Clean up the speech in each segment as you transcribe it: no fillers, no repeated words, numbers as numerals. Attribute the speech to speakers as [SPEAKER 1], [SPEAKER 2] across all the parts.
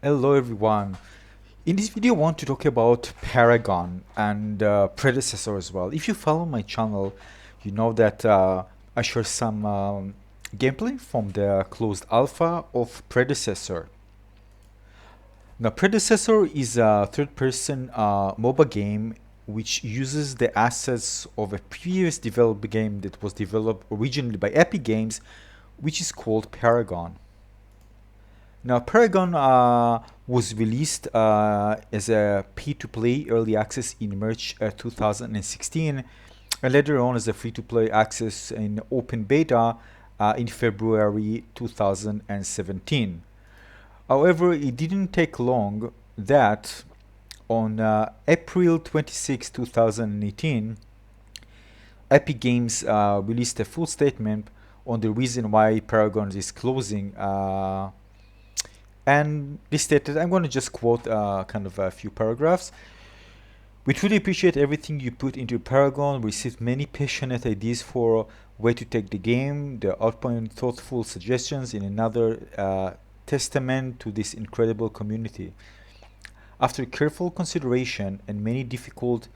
[SPEAKER 1] Hello everyone. In this video I want to talk about Paragon and Predecessor as well. If you follow my channel, you know that I share some gameplay from the closed alpha of Predecessor. Now Predecessor is a third-person MOBA game which uses the assets of a previous developed game that was developed originally by Epic Games, which is called Paragon. Now, Paragon was released as a pay-to-play early access in March 2016, and later on as a free-to-play access in open beta in February 2017. However, it didn't take long that on April 26, 2018, Epic Games released a full statement on the reason why Paragon is closing. And they stated, I'm going to just quote kind of a few paragraphs. We truly appreciate everything you put into Paragon. We received many passionate ideas for where to take the game. The outpouring thoughtful suggestions in another testament to this incredible community. After careful consideration and many difficult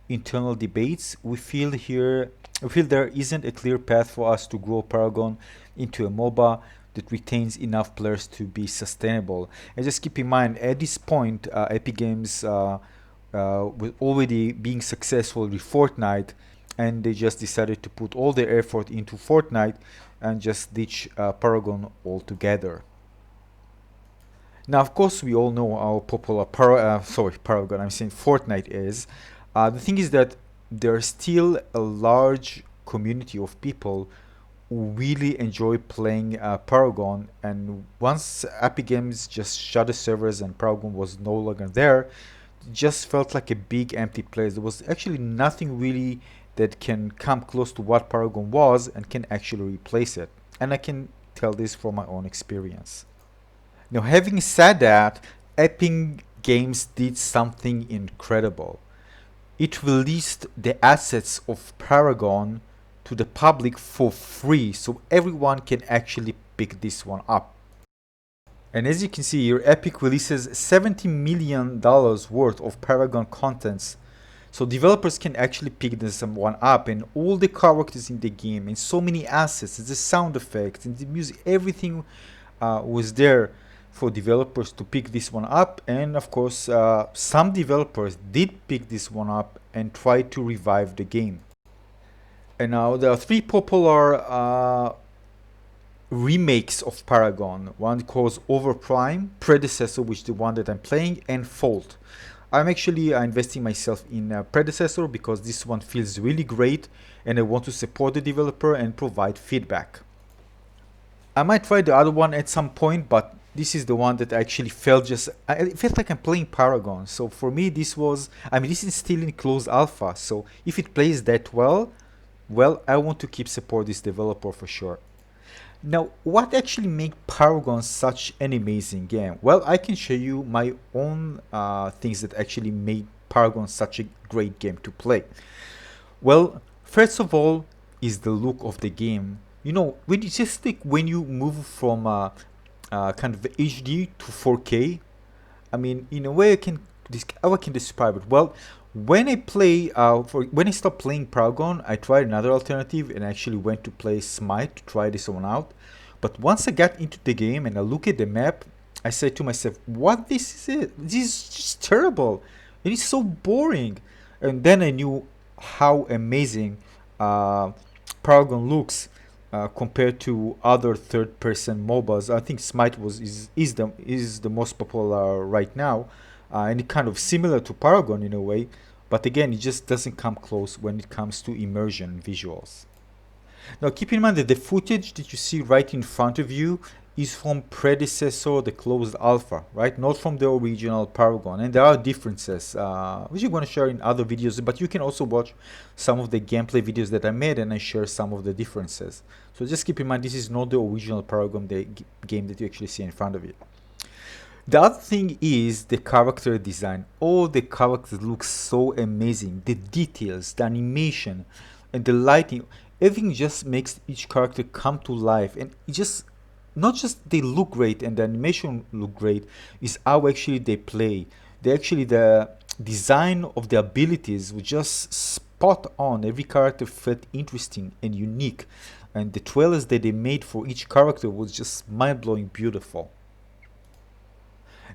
[SPEAKER 1] internal debates, we feel there isn't a clear path for us to grow Paragon into a MOBA that retains enough players to be sustainable. And just keep in mind, at this point, Epic Games was already being successful with Fortnite, and they just decided to put all their effort into Fortnite and just ditch Paragon altogether. Now, of course, we all know how popular Paragon, I'm saying Fortnite is. The thing is that there's still a large community of people who really enjoy playing Paragon, and once Epic Games just shut the servers and Paragon was no longer there, it just felt like a big empty place. There was actually nothing really that can come close to what Paragon was and can actually replace it. And I can tell this from my own experience. Now, having said that, Epic Games did something incredible. It released the assets of Paragon to the public for free, so everyone can actually pick this one up. And as you can see here, Epic releases $70 million worth of Paragon contents, so developers can actually pick this one up, and all the characters in the game, and so many assets, and the sound effects, and the music, everything was there for developers to pick this one up. And of course, some developers did pick this one up and try to revive the game. And now there are three popular remakes of Paragon. One called OverPrime, Predecessor, which is the one that I'm playing, and Fault. I'm actually investing myself in Predecessor because this one feels really great, and I want to support the developer and provide feedback. I might try the other one at some point, but this is the one that actually it felt like I'm playing Paragon. So for me, this is still in closed alpha. So if it plays that well, I want to keep support this developer for sure. Now, what actually makes Paragon such an amazing game? Well, I can show you my own things that actually made Paragon such a great game to play. Well, first of all is the look of the game. You know, when you move from kind of HD to 4K, I mean, in a way, how I can describe it. Well, when I stopped playing Paragon, I tried another alternative and actually went to play Smite to try this one out. But once I got into the game and I look at the map, I said to myself, "What this is it? This is just terrible. It is so boring." And then I knew how amazing Paragon looks compared to other third-person MOBAs. I think Smite is the most popular right now. And it kind of similar to Paragon in a way, but again, it just doesn't come close when it comes to immersion visuals. Now, keep in mind that the footage that you see right in front of you is from Predecessor, the closed alpha, right? Not from the original Paragon. And there are differences, which I'm going to share in other videos, but you can also watch some of the gameplay videos that I made and I share some of the differences. So just keep in mind, this is not the original Paragon game that you actually see in front of you. The other thing is the character design. All the characters look so amazing. The details, the animation, and the lighting, everything just makes each character come to life, and it just not just they look great and the animation look great, is how actually they play. They actually, the design of the abilities was just spot on. Every character felt interesting and unique, and the trailers that they made for each character was just mind-blowing beautiful.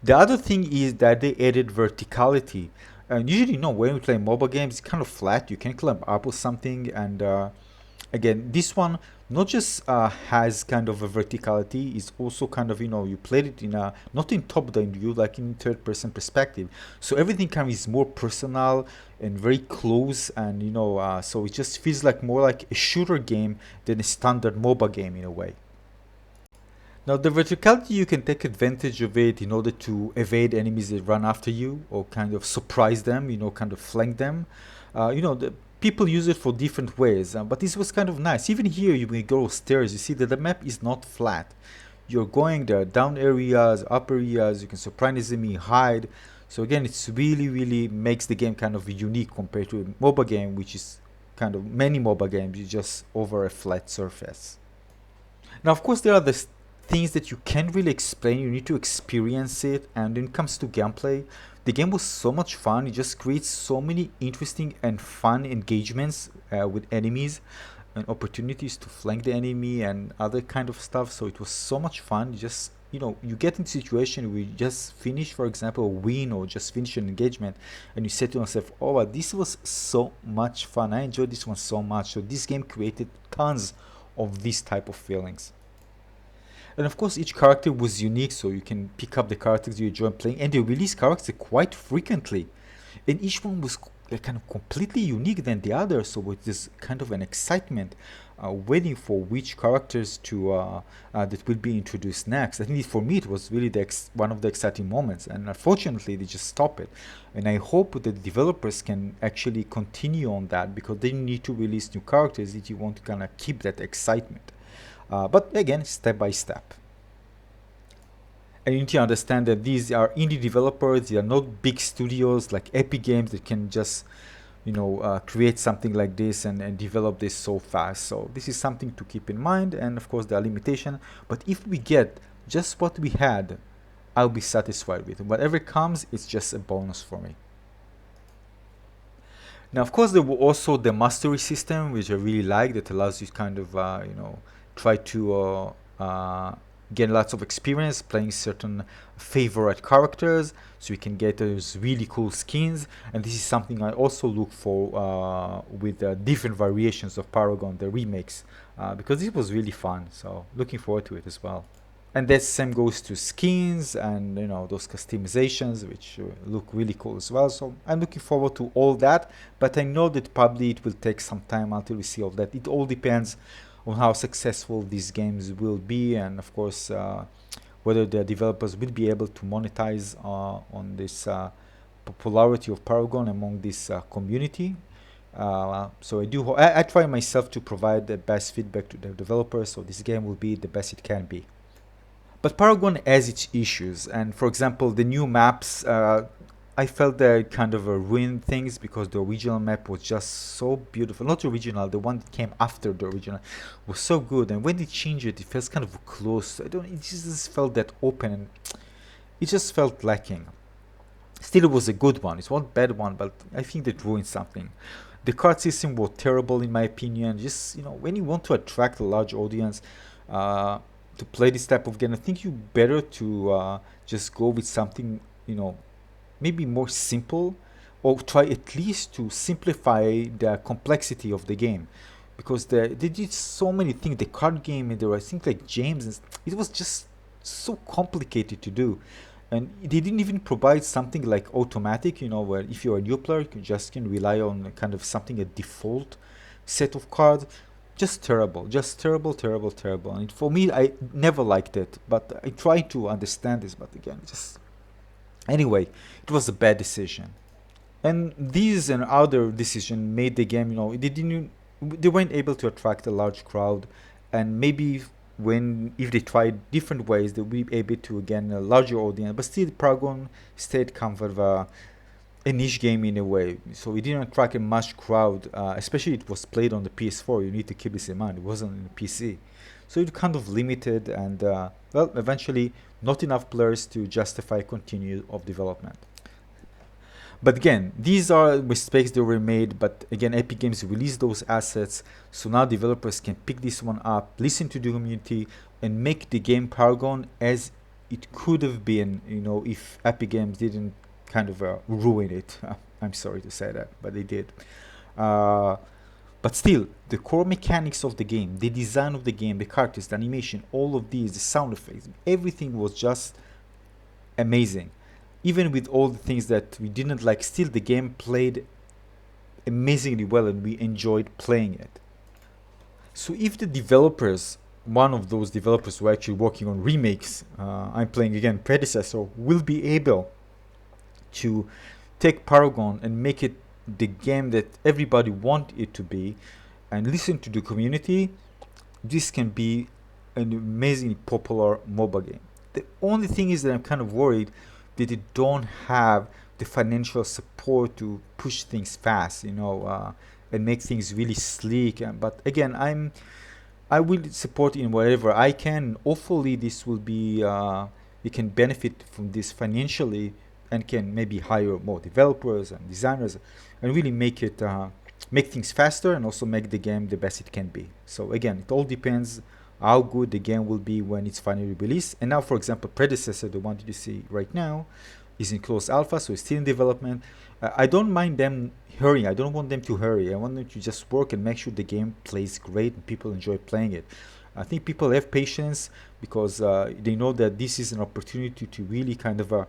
[SPEAKER 1] The other thing is that they added verticality. And usually, when we play mobile games, it's kind of flat. You can climb up with something, and again, this one not just has kind of a verticality, it's also kind of, you played it in a not in top-down view, like in third-person perspective. So everything kind of is more personal and very close, and so it just feels like more like a shooter game than a standard MOBA game in a way. Now, the verticality, you can take advantage of it in order to evade enemies that run after you or kind of surprise them, kind of flank them. The people use it for different ways, but this was kind of nice. Even here, you when you go upstairs, you see that the map is not flat. You're going there, down areas, up areas, you can surprise enemy, hide. So again, it's really, really makes the game kind of unique compared to a MOBA game, which is kind of many MOBA games, you just over a flat surface. Now, of course, there are the things that you can't really explain. You need to experience it. And when it comes to gameplay, the game was so much fun. It just creates so many interesting and fun engagements with enemies and opportunities to flank the enemy and other kind of stuff. So it was so much fun. You just you get in a situation where you just finish, for example, a win or just finish an engagement, and you say to yourself, "Oh, wow, this was so much fun. I enjoyed this one so much." So this game created tons of these type of feelings. And of course, each character was unique, so you can pick up the characters you enjoy playing, and they release characters quite frequently. And each one was kind of completely unique than the other, so with this kind of an excitement, waiting for which characters to that will be introduced next. I think for me it was really one of the exciting moments, and unfortunately they just stop it. And I hope that the developers can actually continue on that because they need to release new characters if you want to kind of keep that excitement. But again, step by step. And you need to understand that these are indie developers. They are not big studios like Epic Games that can just, create something like this and develop this so fast. So this is something to keep in mind. And of course, there are limitations. But if we get just what we had, I'll be satisfied with it. Whatever comes, it's just a bonus for me. Now, of course, there were also the mastery system, which I really like, that allows you kind of, try to get lots of experience playing certain favorite characters, so you can get those really cool skins. And this is something I also look for with different variations of Paragon, the remakes, because it was really fun. So looking forward to it as well. And that same goes to skins and those customizations, which look really cool as well. So I'm looking forward to all that, but I know that probably it will take some time until we see all that. It all depends on how successful these games will be, and of course whether the developers will be able to monetize on this popularity of Paragon among this community. So I try myself to provide the best feedback to the developers, so this game will be the best it can be. But Paragon has its issues, and for example, the new maps, I felt they kind of ruined things because the original map was just so beautiful. Not the original, the one that came after the original was so good, and when they changed it, it feels kind of close. I don't. It just felt that open, and it just felt lacking. Still, it was a good one. It's one bad one, but I think that ruined something. The card system was terrible in my opinion. Just when you want to attract a large audience uh, to play this type of game, I think you better to just go with something maybe more simple, or try at least to simplify the complexity of the game, because they did so many things. The card game, and there were things like James, and it was just so complicated to do. And they didn't even provide something like automatic, where if you're a new player, you can rely on kind of something, a default set of cards. Just terrible, just terrible, terrible, terrible. And for me, I never liked it, but I try to understand this. But again, just anyway, it was a bad decision. And these and other decisions made the game, they weren't able to attract a large crowd. And maybe when if they tried different ways, they will be able to again a larger audience. But still, Paragon stayed kind of a niche game in a way. So it didn't attract a much crowd, especially it was played on the PS4. You need to keep this in mind. It wasn't on the PC. So it kind of limited and well, eventually not enough players to justify continue of development. But again, these are mistakes that were made. But again, Epic Games released those assets, so now developers can pick this one up, listen to the community, and make the game Paragon as it could have been. You know, if Epic Games didn't kind of ruin it. I'm sorry to say that, but they did. Uh, but still, the core mechanics of the game, the design of the game, the characters, the animation, all of these, the sound effects, everything was just amazing. Even with all the things that we didn't like, still the game played amazingly well and we enjoyed playing it. So if the developers, one of those developers who are actually working on remakes, I'm playing again Predecessor, will be able to take Paragon and make it the game that everybody want it to be and listen to the community, this can be an amazingly popular MOBA game. The only thing is that I'm kind of worried that they don't have the financial support to push things fast, and make things really sleek. But again, I will support in whatever I can. Hopefully, this will be we can benefit from this financially and can maybe hire more developers and designers and really make things faster and also make the game the best it can be. So again, it all depends how good the game will be when it's finally released. And now, for example, Predecessor, the one that you see right now, is in closed alpha, so it's still in development. I don't mind them hurrying. I don't want them to hurry. I want them to just work and make sure the game plays great and people enjoy playing it. I think people have patience because they know that this is an opportunity to really kind of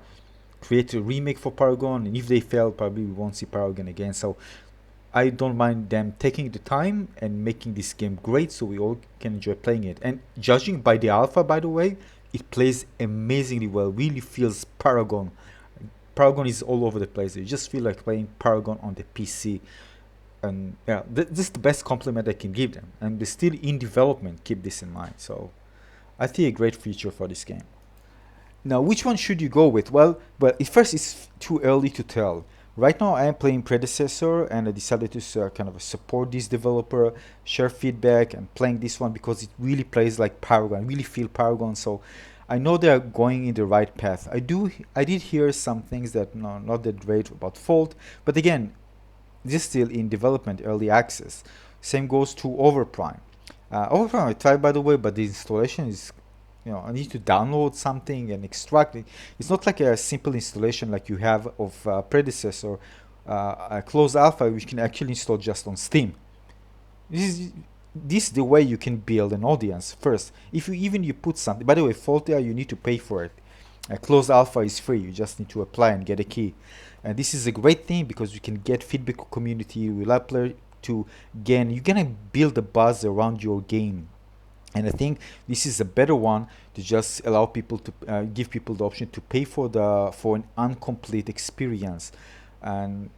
[SPEAKER 1] create a remake for Paragon, and if they fail, probably we won't see Paragon again. So I don't mind them taking the time and making this game great so we all can enjoy playing it. And judging by the alpha, by the way, it plays amazingly well. Really feels Paragon. Paragon is all over the place. You just feel like playing Paragon on the PC. And yeah, this is the best compliment I can give them. And they're still in development, keep this in mind. So I think a great feature for this game. Now, which one should you go with? Well, at first it's too early to tell. Right now, I am playing Predecessor, and I decided to kind of support this developer, share feedback, and playing this one because it really plays like Paragon. I really feel Paragon, so I know they are going in the right path. I did hear some things that no, not that great about Fault, but again, this is still in development, early access. Same goes to OverPrime. OverPrime I tried, by the way, but the installation is, I need to download something and extract it. It's not like a simple installation like you have of Predecessor, a closed alpha, which can actually install just on Steam. This is the way you can build an audience first. If you put something, by the way, Faultia, you need to pay for it. A closed alpha is free. You just need to apply and get a key. And this is a great thing because you can get feedback community, will player to gain. You're gonna build a buzz around your game. And I think this is a better one to just allow people to give people the option to pay for an incomplete experience. And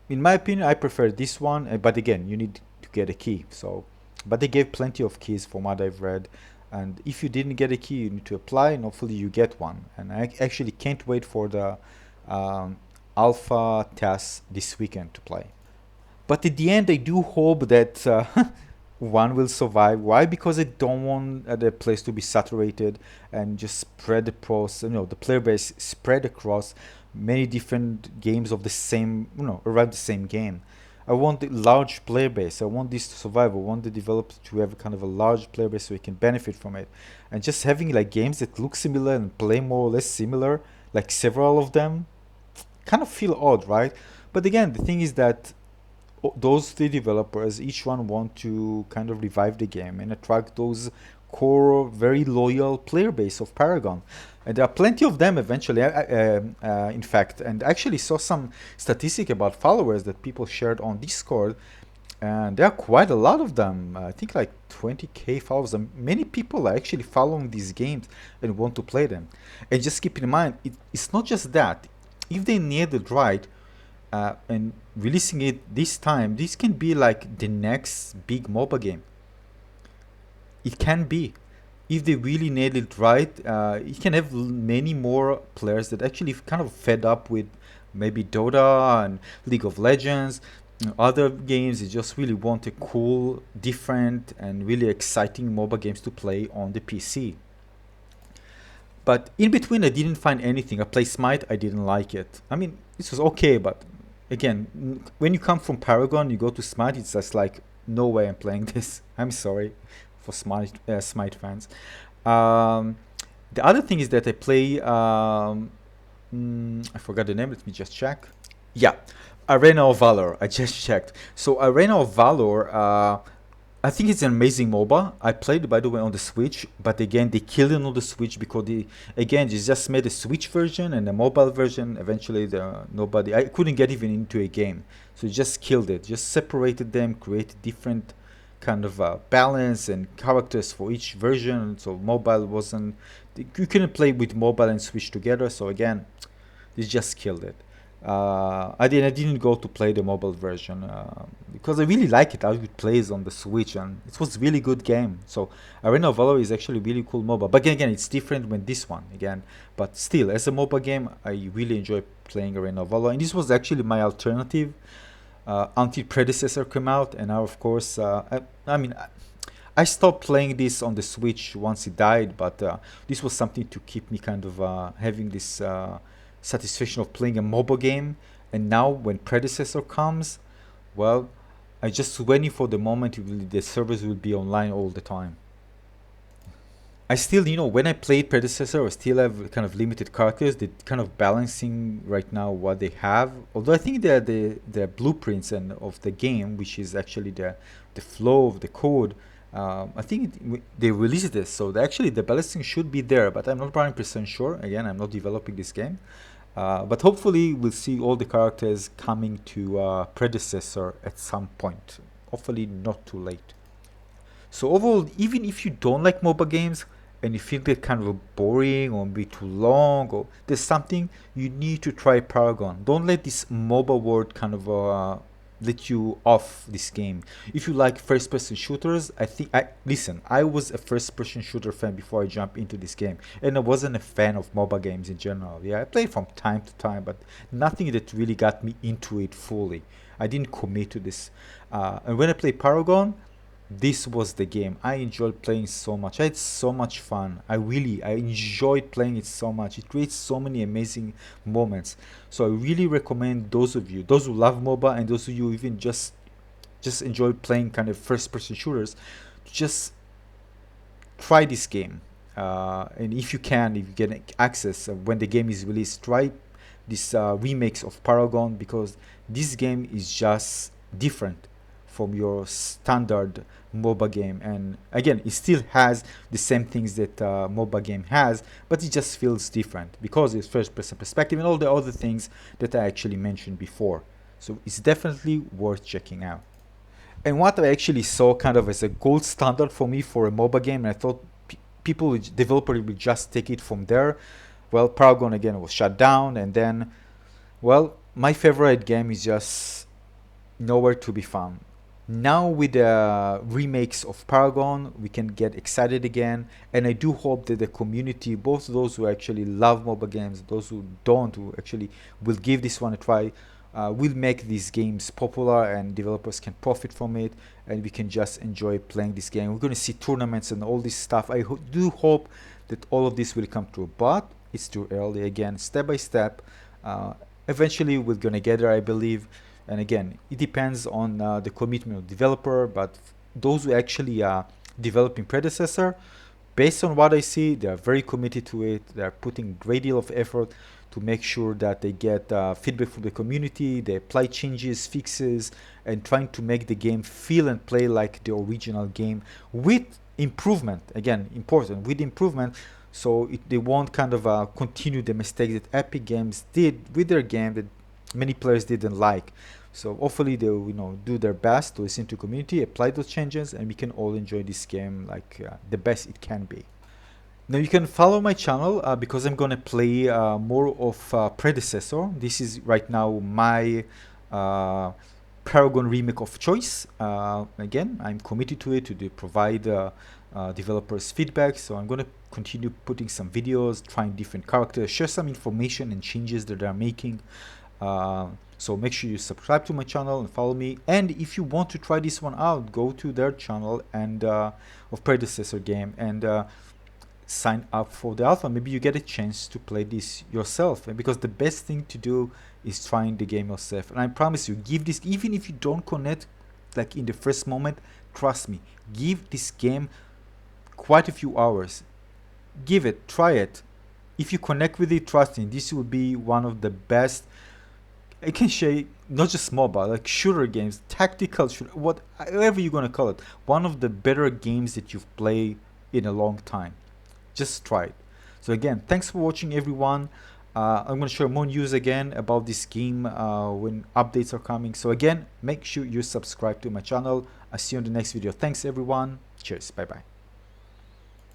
[SPEAKER 1] in my opinion, I prefer this one. But again, you need to get a key. So, but they gave plenty of keys from what I've read. And if you didn't get a key, you need to apply, and hopefully you get one. And I actually can't wait for the alpha test this weekend to play. But at the end, I do hope that one will survive. Why? Because I don't want the place to be saturated and just spread the the player base spread across many different games of the same, around the same game. I want a large player base. I want this to survive. I want the developer to have kind of a large player base so he can benefit from it. And just having like games that look similar and play more or less similar, like several of them, kind of feel odd, right? But again, the thing is that those three developers, each one want to kind of revive the game and attract those core, very loyal player base of Paragon. And there are plenty of them eventually, in fact. And I actually saw some statistic about followers that people shared on Discord. And there are quite a lot of them. I think like 20k followers. And many people are actually following these games and want to play them. And just keep in mind, it's not just that. If they nailed it right, and releasing it this time, this can be like the next big MOBA game. It can be. If they really nail it right, it can have many more players that actually kind of fed up with maybe Dota and League of Legends. other games, you just really want a cool, different, and really exciting MOBA games to play on the PC. But in between, I didn't find anything. I played Smite, I didn't like it. I mean, this was okay, but again, when you come from Paragon, you go to Smite, it's just like, no way I'm playing this. I'm sorry for Smite fans. Um, the other thing is that I play, I forgot the name, let me just check. Yeah, Arena of Valor. I just checked. So Arena of Valor, I think it's an amazing MOBA. I played, by the way, on the Switch, but again, they killed it on the Switch because again, they just made a Switch version and a mobile version. Eventually, nobody, I couldn't get even into a game, so just killed it. Just separated them, created different kind of balance and characters for each version. So mobile wasn't, you couldn't play with mobile and Switch together. So again, they just killed it. I didn't go to play the mobile version because I really like it how it plays on the Switch, and it was really good game. So Arena of Valor is actually really cool MOBA, but again, it's different when this one again. But still, as a MOBA game, I really enjoy playing Arena of Valor, and this was actually my alternative until Predecessor came out, and now of course, I mean. I stopped playing this on the Switch once it died, but this was something to keep me kind of having this satisfaction of playing a mobile game. And now when Predecessor comes, well, I just waiting for the moment the servers will be online all the time. I still, when I played Predecessor, I still have kind of limited characters. They're kind of balancing right now what they have. Although I think that the blueprints and of the game, which is actually the flow of the code, I think they released this, so actually the balancing should be there. But I'm not 100% sure. Again, I'm not developing this game. But hopefully we'll see all the characters coming to Predecessor at some point. Hopefully not too late. So overall, even if you don't like MOBA games and you feel they're kind of boring or be too long, or there's something, you need to try Paragon. Don't let this MOBA word kind of let you off this game. If you like first-person shooters, I was a first-person shooter fan before I jumped into this game, and I wasn't a fan of MOBA games in general. Yeah, I played from time to time, but nothing that really got me into it fully. I didn't commit to this. And when I played Paragon, this was the game. I enjoyed playing so much. I had so much fun. I enjoyed playing it so much. It creates so many amazing moments. So I really recommend those of you, those who love MOBA and those of you even just enjoy playing kind of first person shooters, just try this game. And if you can, if you get access when the game is released, try this remakes of Paragon, because this game is just different from your standard MOBA game. And again, it still has the same things that MOBA game has, but it just feels different because it's first person perspective and all the other things that I actually mentioned before. So it's definitely worth checking out. And what I actually saw kind of as a gold standard for me for a MOBA game, and I thought developers would just take it from there. Well, Paragon again was shut down, and then, well, my favorite game is just nowhere to be found. Now with the remakes of Paragon, we can get excited again, and I do hope that the community, both those who actually love mobile games, those who don't, who actually will give this one a try, will make these games popular and developers can profit from it, and we can just enjoy playing this game. We're going to see tournaments and all this stuff. I do hope that all of this will come true, but it's too early. Again, step by step. Eventually, we're going to get there, I believe. And again, it depends on the commitment of the developer, but those who actually are developing Predecessor, based on what I see, they are very committed to it. They are putting a great deal of effort to make sure that they get feedback from the community, they apply changes, fixes, and trying to make the game feel and play like the original game with improvement. Again, important, with improvement, so they won't kind of continue the mistakes that Epic Games did with their game that many players didn't like. So hopefully they will, do their best to listen to community, apply those changes, and we can all enjoy this game like the best it can be. Now you can follow my channel because I'm gonna play more of Predecessor. This is right now my Paragon remake of choice. Again, I'm committed to it to provide developers feedback. So I'm gonna continue putting some videos, trying different characters, share some information and changes that they're making. So make sure you subscribe to my channel and follow me. And if you want to try this one out, go to their channel and of Predecessor game and sign up for the alpha. Maybe you get a chance to play this yourself, and because the best thing to do is trying the game yourself. And I promise you, give this, even if you don't connect like in the first moment, trust me, give this game quite a few hours. Give it, try it. If you connect with it, trust me, this will be one of the best, I can say, not just mobile, like shooter games, tactical shooter, whatever you're gonna call it, one of the better games that you've played in a long time. Just try it. So again, thanks for watching, everyone. I'm going to share more news again about this game when updates are coming. So again, make sure you subscribe to my channel. I'll see you in the next video. Thanks everyone. Cheers. Bye bye.